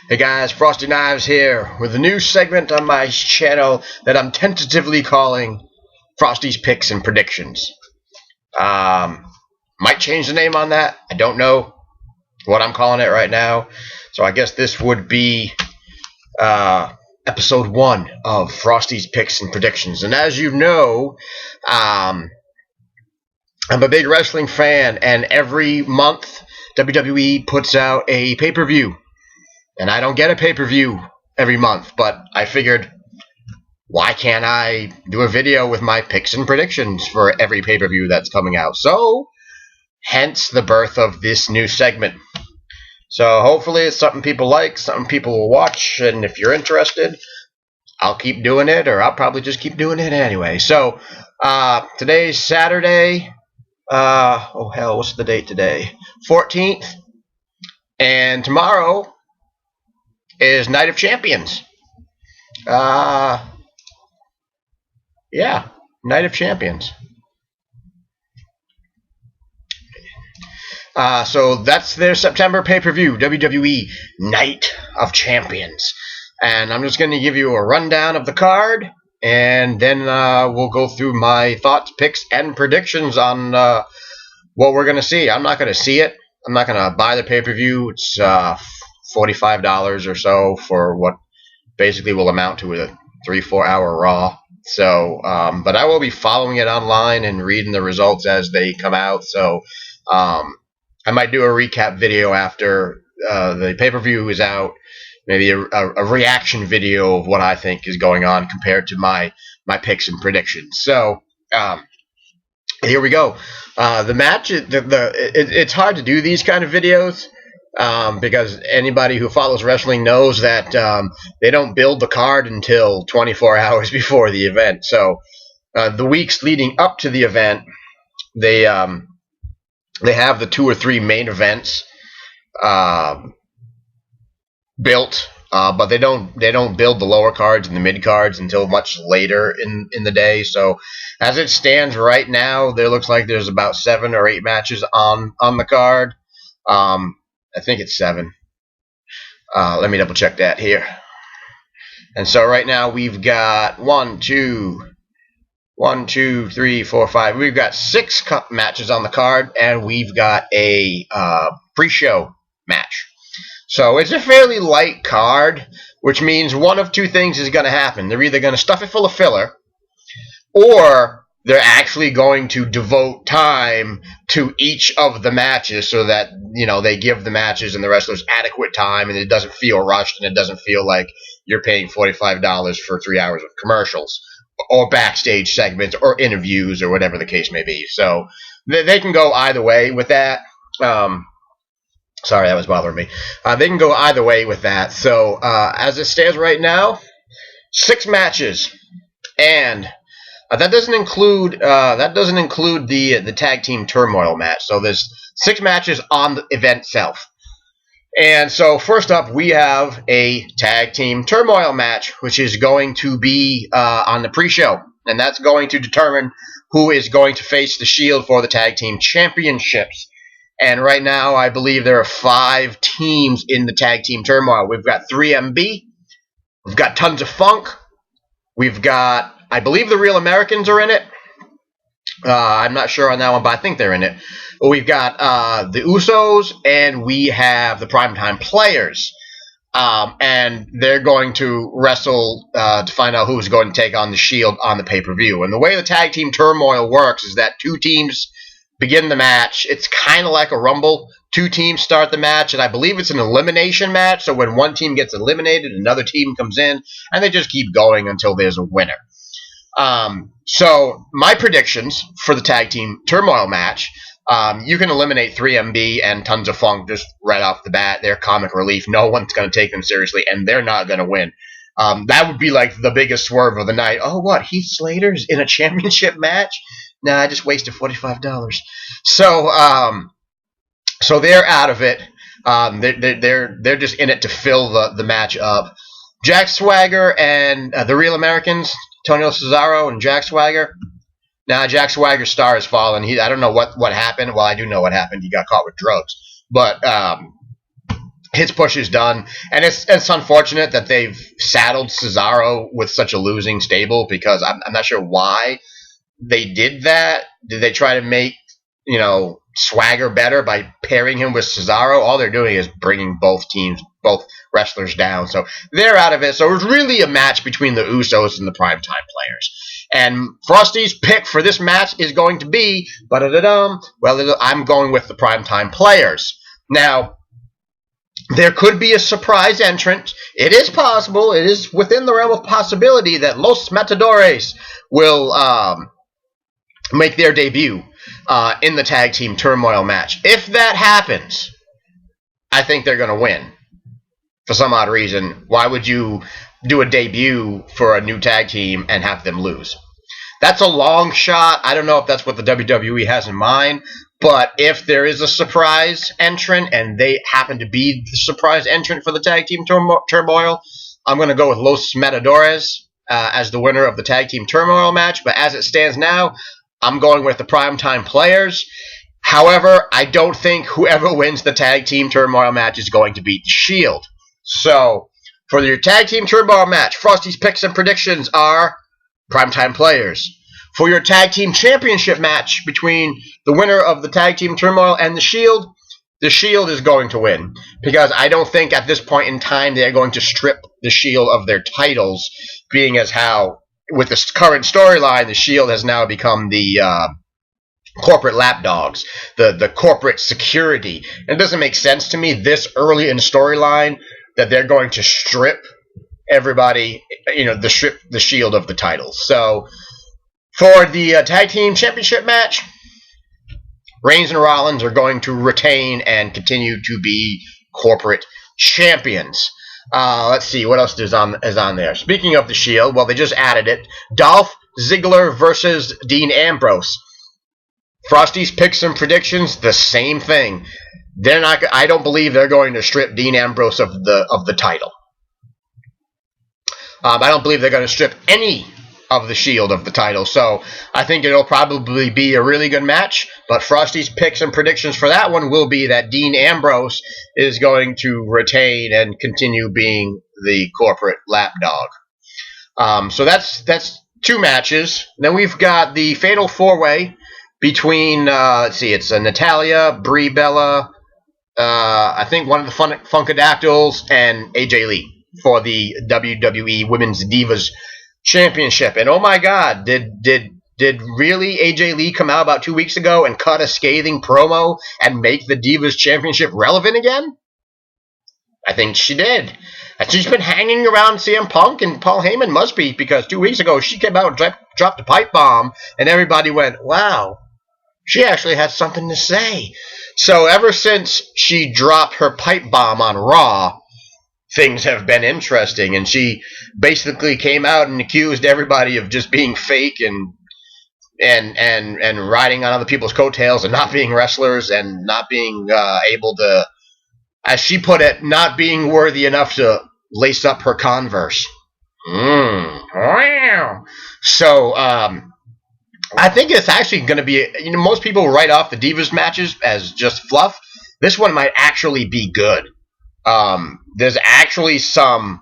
Hey guys, Frosty Knives here with a new segment on my channel that I'm tentatively calling Frosty's Picks and Predictions. Might change the name on that. I don't know what I'm calling it right now. So I guess this would be episode 1 of Frosty's Picks and Predictions. And as you know, I'm a big wrestling fan, and every month WWE puts out a pay-per-view. And I don't get a pay-per-view every month, but I figured, why can't I do a video with my picks and predictions for every pay-per-view that's coming out? So, hence the birth of this new segment. So hopefully it's something people like, something people will watch, and if you're interested, I'll keep doing it, or I'll probably just keep doing it anyway. So, today's Saturday. What's the date today? 14th. And tomorrow is Night of Champions. Night of Champions. So that's their September pay-per-view, WWE Night of Champions. And I'm just going to give you a rundown of the card, and then we'll go through my thoughts, picks, and predictions on what we're going to see. I'm not going to see it. I'm not going to buy the pay-per-view. It's $45 or so for what basically will amount to a 3-4 hour Raw. So, but I will be following it online and reading the results as they come out. So, I might do a recap video after the pay-per-view is out. Maybe a reaction video of what I think is going on compared to my picks and predictions. So, here we go. The match, it's hard to do these kind of videos because anybody who follows wrestling knows that they don't build the card until 24 hours before the event. So the weeks leading up to the event, they have the 2 or 3 main events built. But they don't build the lower cards and the mid cards until much later in the day. So as it stands right now, there looks like there's about 7 or 8 matches on the card. I think it's 7. Let me double check that here. And so right now we've got 1, 2, 3, 4, 5. We've got 6 matches on the card, and we've got a pre-show match. So it's a fairly light card, which means one of 2 things is going to happen. They're either going to stuff it full of filler, or they're actually going to devote time to each of the matches so that, they give the matches and the wrestlers adequate time, and it doesn't feel rushed, and it doesn't feel like you're paying $45 for 3 hours of commercials or backstage segments or interviews or whatever the case may be. So they can go either way with that. Sorry, that was bothering me. They can go either way with that. So as it stands right now, 6 matches, and that doesn't include the tag team turmoil match. So there's 6 matches on the event itself. And so first up, we have a tag team turmoil match, which is going to be on the pre-show, and that's going to determine who is going to face the Shield for the tag team championships. And right now, I believe there are 5 teams in the tag team turmoil. We've got 3MB. We've got Tons of Funk. We've got, I believe the Real Americans are in it. I'm not sure on that one, but I think they're in it. We've got the Usos, and we have the Primetime Players. And they're going to wrestle to find out who's going to take on the Shield on the pay-per-view. And the way the tag team turmoil works is that 2 teams begin the match. It's kind of like a Rumble. 2 teams start the match, and I believe it's an elimination match. So when one team gets eliminated, another team comes in, and they just keep going until there's a winner. So my predictions for the tag team turmoil match, you can eliminate 3MB and Tons of Funk just right off the bat. They're comic relief. No one's going to take them seriously, and they're not going to win. That would be like the biggest swerve of the night. Oh, what? Heath Slater's in a championship match? Nah, I just wasted $45. So they're out of it. They're just in it to fill the match up. Jack Swagger and the Real Americans, Antonio Cesaro and Jack Swagger. Now Jack Swagger's star has fallen. I don't know what happened. Well, I do know what happened. He got caught with drugs. But his push is done, and it's unfortunate that they've saddled Cesaro with such a losing stable, because I'm not sure why they did that. Did they try to make, Swagger better by pairing him with Cesaro? All they're doing is bringing both wrestlers down, so they're out of it. So it was really a match between the Usos and the Primetime Players. And Frosty's pick for this match is going to be, I'm going with the Primetime Players. Now, there could be a surprise entrant. It is possible. It is within the realm of possibility that Los Matadores will make their debut in the Tag Team Turmoil match. If that happens, I think they're going to win. For some odd reason, why would you do a debut for a new tag team and have them lose? That's a long shot. I don't know if that's what the WWE has in mind. But if there is a surprise entrant, and they happen to be the surprise entrant for the Tag Team Turmoil, I'm going to go with Los Matadores as the winner of the Tag Team Turmoil match. But as it stands now, I'm going with the Primetime Players. However, I don't think whoever wins the Tag Team Turmoil match is going to beat the Shield. So, for your Tag Team Turmoil match, Frosty's picks and predictions are Primetime Players. For your Tag Team Championship match between the winner of the Tag Team Turmoil and the Shield is going to win. Because I don't think at this point in time they're going to strip the Shield of their titles, being as how, with the current storyline, the Shield has now become the corporate lapdogs, the corporate security. And it doesn't make sense to me this early in the storyline that they're going to strip everybody, strip the Shield of the titles. So, for the Tag Team Championship match, Reigns and Rollins are going to retain and continue to be corporate champions. Let's see, what else is on there? Speaking of the Shield, well, they just added it. Dolph Ziggler versus Dean Ambrose. Frosty's picks and predictions, the same thing. I don't believe they're going to strip Dean Ambrose of the title. I don't believe they're going to strip any of the Shield of the title. So I think it'll probably be a really good match. But Frosty's picks and predictions for that one will be that Dean Ambrose is going to retain and continue being the corporate lapdog. So that's two matches. Then we've got the Fatal 4-Way between, it's Natalya, Brie Bella, I think one of the Funkadactyls, and AJ Lee for the WWE Women's Divas Championship. And oh my God, did really AJ Lee come out about 2 weeks ago and cut a scathing promo and make the Divas Championship relevant again? I think she did. And she's been hanging around CM Punk and Paul Heyman, must be, because 2 weeks ago she came out and dropped a pipe bomb, and everybody went, wow, she actually had something to say. So ever since she dropped her pipe bomb on Raw, things have been interesting, and she basically came out and accused everybody of just being fake and riding on other people's coattails and not being wrestlers and not being able to, as she put it, not being worthy enough to lace up her Converse. So I think it's actually going to be, most people write off the Divas matches as just fluff. This one might actually be good. There's actually some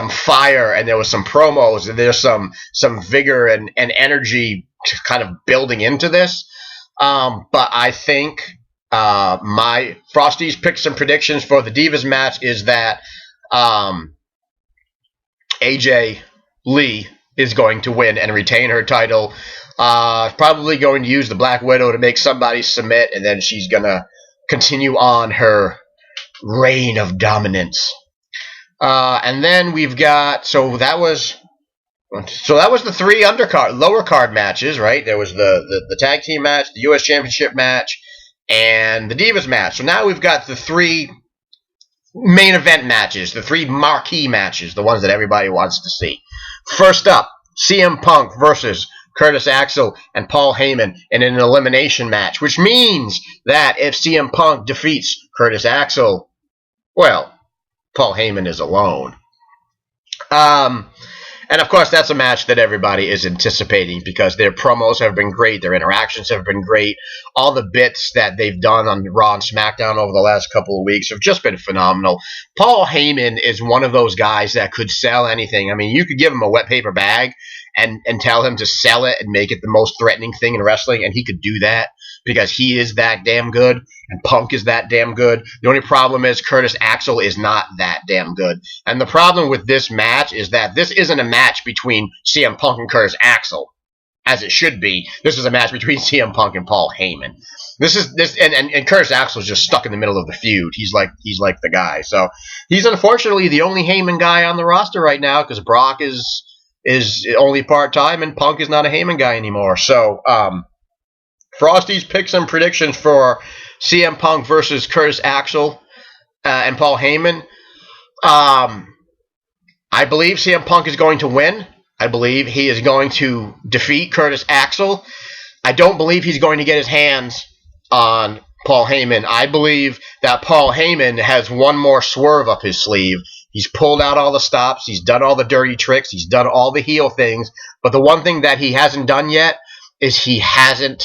fire, and there was some promos, and there's some vigor and energy kind of building into this. But I think my Frosty's picks and predictions for the Divas match is that AJ Lee is going to win and retain her title. Probably going to use the Black Widow to make somebody submit, and then she's going to continue on her reign of dominance. And then we've got, so that was the three lower card matches, right? There was the tag team match, the U.S. Championship match, and the Divas match. So now we've got the three main event matches, the three marquee matches, the ones that everybody wants to see. First up, CM Punk versus Curtis Axel and Paul Heyman in an elimination match, which means that if CM Punk defeats Curtis Axel, well, Paul Heyman is alone. And, of course, that's a match that everybody is anticipating because their promos have been great. Their interactions have been great. All the bits that they've done on Raw and SmackDown over the last couple of weeks have just been phenomenal. Paul Heyman is one of those guys that could sell anything. I mean, you could give him a wet paper bag and tell him to sell it and make it the most threatening thing in wrestling, and he could do that because he is that damn good, and Punk is that damn good. The only problem is Curtis Axel is not that damn good. And the problem with this match is that this isn't a match between CM Punk and Curtis Axel, as it should be. This is a match between CM Punk and Paul Heyman. And Curtis Axel is just stuck in the middle of the feud. He's like the guy. So he's unfortunately the only Heyman guy on the roster right now because Brock is only part-time and Punk is not a Heyman guy anymore. So Frosty's picks and predictions for CM Punk versus Curtis Axel and Paul Heyman. I believe CM Punk is going to win. I believe he is going to defeat Curtis Axel. I don't believe he's going to get his hands on Paul Heyman. I believe that Paul Heyman has one more swerve up his sleeve. He's pulled out all the stops. He's done all the dirty tricks. He's done all the heel things. But the one thing that he hasn't done yet is he hasn't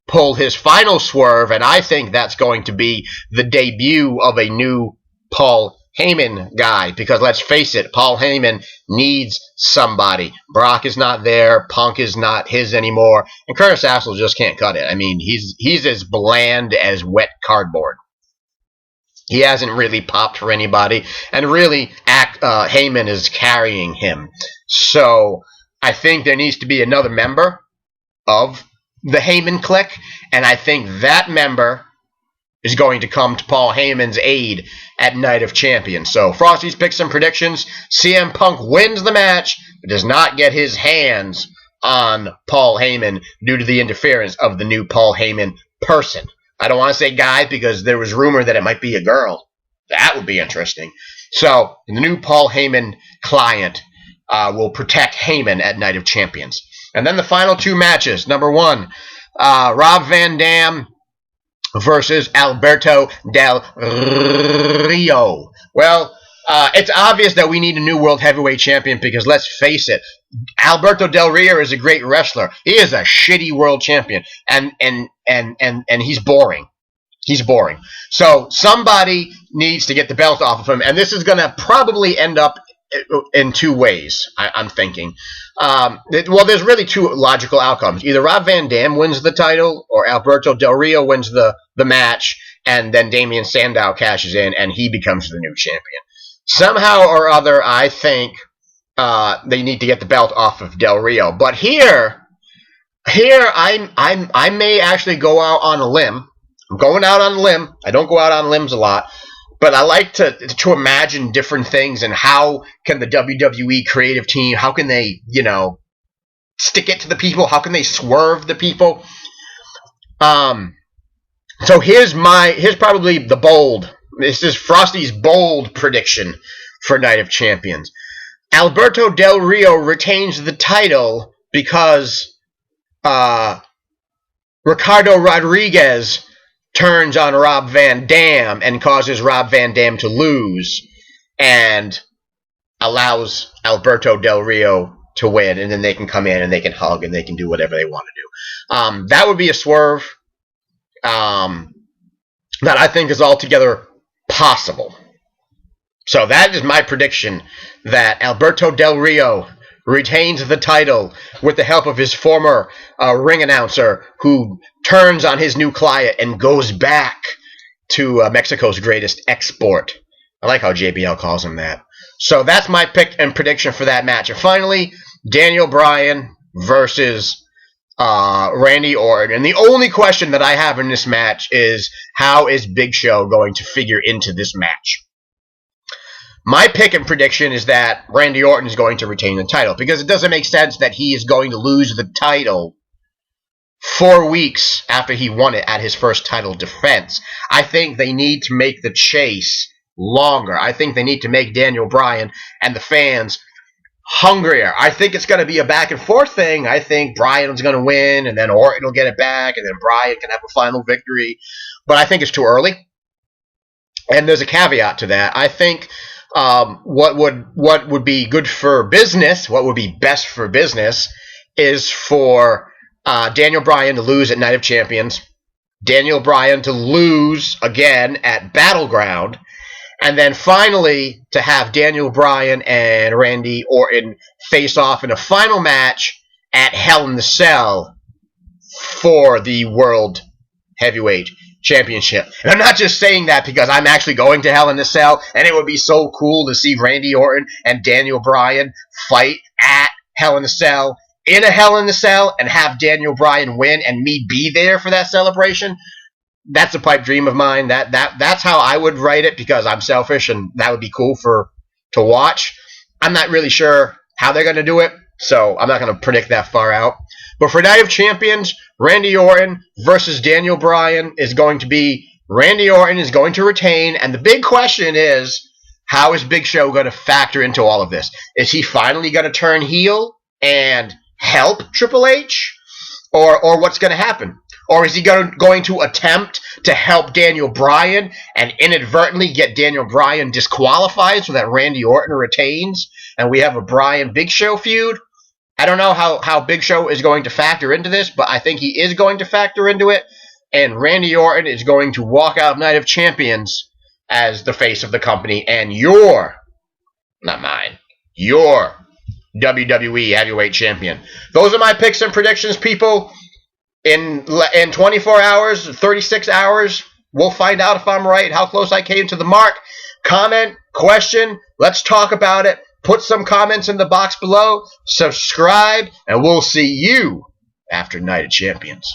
pulled his final swerve, and I think that's going to be the debut of a new Paul Heyman guy, because let's face it, Paul Heyman needs somebody. Brock is not there, Punk is not his anymore, and Curtis Axel just can't cut it. I mean, he's as bland as wet cardboard. He hasn't really popped for anybody, and really, Heyman is carrying him. So I think there needs to be another member of the Heyman clique, and I think that member is going to come to Paul Heyman's aid at Night of Champions. So Frosty's picks and predictions. CM Punk wins the match, but does not get his hands on Paul Heyman due to the interference of the new Paul Heyman person. I don't want to say guy because there was rumor that it might be a girl. That would be interesting. So the new Paul Heyman client will protect Heyman at Night of Champions. And then the final two matches. Number one, Rob Van Dam versus Alberto Del Rio. Well, it's obvious that we need a new world heavyweight champion because let's face it, Alberto Del Rio is a great wrestler. He is a shitty world champion, and he's boring. He's boring. So somebody needs to get the belt off of him, and this is going to probably end up in two ways, I'm thinking. Well, there's really two logical outcomes. Either Rob Van Dam wins the title, or Alberto Del Rio wins the match, and then Damian Sandow cashes in, and he becomes the new champion. Somehow or other, I think they need to get the belt off of Del Rio. But here I may actually go out on a limb. I'm going out on a limb. I don't go out on limbs a lot. But I like to imagine different things and how can the WWE creative team, how can they, stick it to the people? How can they swerve the people? So here's probably the bold. This is Frosty's bold prediction for Night of Champions. Alberto Del Rio retains the title because Ricardo Rodriguez turns on Rob Van Dam and causes Rob Van Dam to lose and allows Alberto Del Rio to win, and then they can come in and they can hug and they can do whatever they want to do. That would be a swerve that I think is altogether possible. So that is my prediction, that Alberto Del Rio retains the title with the help of his former ring announcer, who turns on his new client and goes back to Mexico's greatest export. I like how JBL calls him that. So that's my pick and prediction for that match. And finally, Daniel Bryan versus Randy Orton. And the only question that I have in this match is, how is Big Show going to figure into this match? My pick and prediction is that Randy Orton is going to retain the title, because it doesn't make sense that he is going to lose the title 4 weeks after he won it at his first title defense. I think they need to make the chase longer. I think they need to make Daniel Bryan and the fans hungrier. I think it's going to be a back and forth thing. I think Bryan's going to win, and then Orton will get it back, and then Bryan can have a final victory. But I think it's too early. And there's a caveat to that. I think what would be good for business, what would be best for business, is for Daniel Bryan to lose at Night of Champions, Daniel Bryan to lose again at Battleground, and then finally to have Daniel Bryan and Randy Orton face off in a final match at Hell in the Cell for the World Heavyweight Championship. And I'm not just saying that because I'm actually going to Hell in a Cell, and it would be so cool to see Randy Orton and Daniel Bryan fight at Hell in a Cell, in a Hell in a Cell, and have Daniel Bryan win and me be there for that celebration. That's a pipe dream of mine. That's how I would write it, because I'm selfish and that would be cool to watch. I'm not really sure how they're going to do it, so I'm not going to predict that far out. But for Night of Champions, Randy Orton versus Daniel Bryan is going to be, Randy Orton is going to retain, and the big question is, how is Big Show going to factor into all of this? Is he finally going to turn heel and help Triple H? Or what's going to happen? Or is he going to attempt to help Daniel Bryan and inadvertently get Daniel Bryan disqualified so that Randy Orton retains and we have a Bryan-Big Show feud? I don't know how Big Show is going to factor into this, but I think he is going to factor into it, and Randy Orton is going to walk out of Night of Champions as the face of the company, and not mine, your WWE Heavyweight Champion. Those are my picks and predictions, people. In 24 hours, 36 hours, we'll find out if I'm right, how close I came to the mark. Comment, question, let's talk about it. Put some comments in the box below, subscribe, and we'll see you after Night of Champions.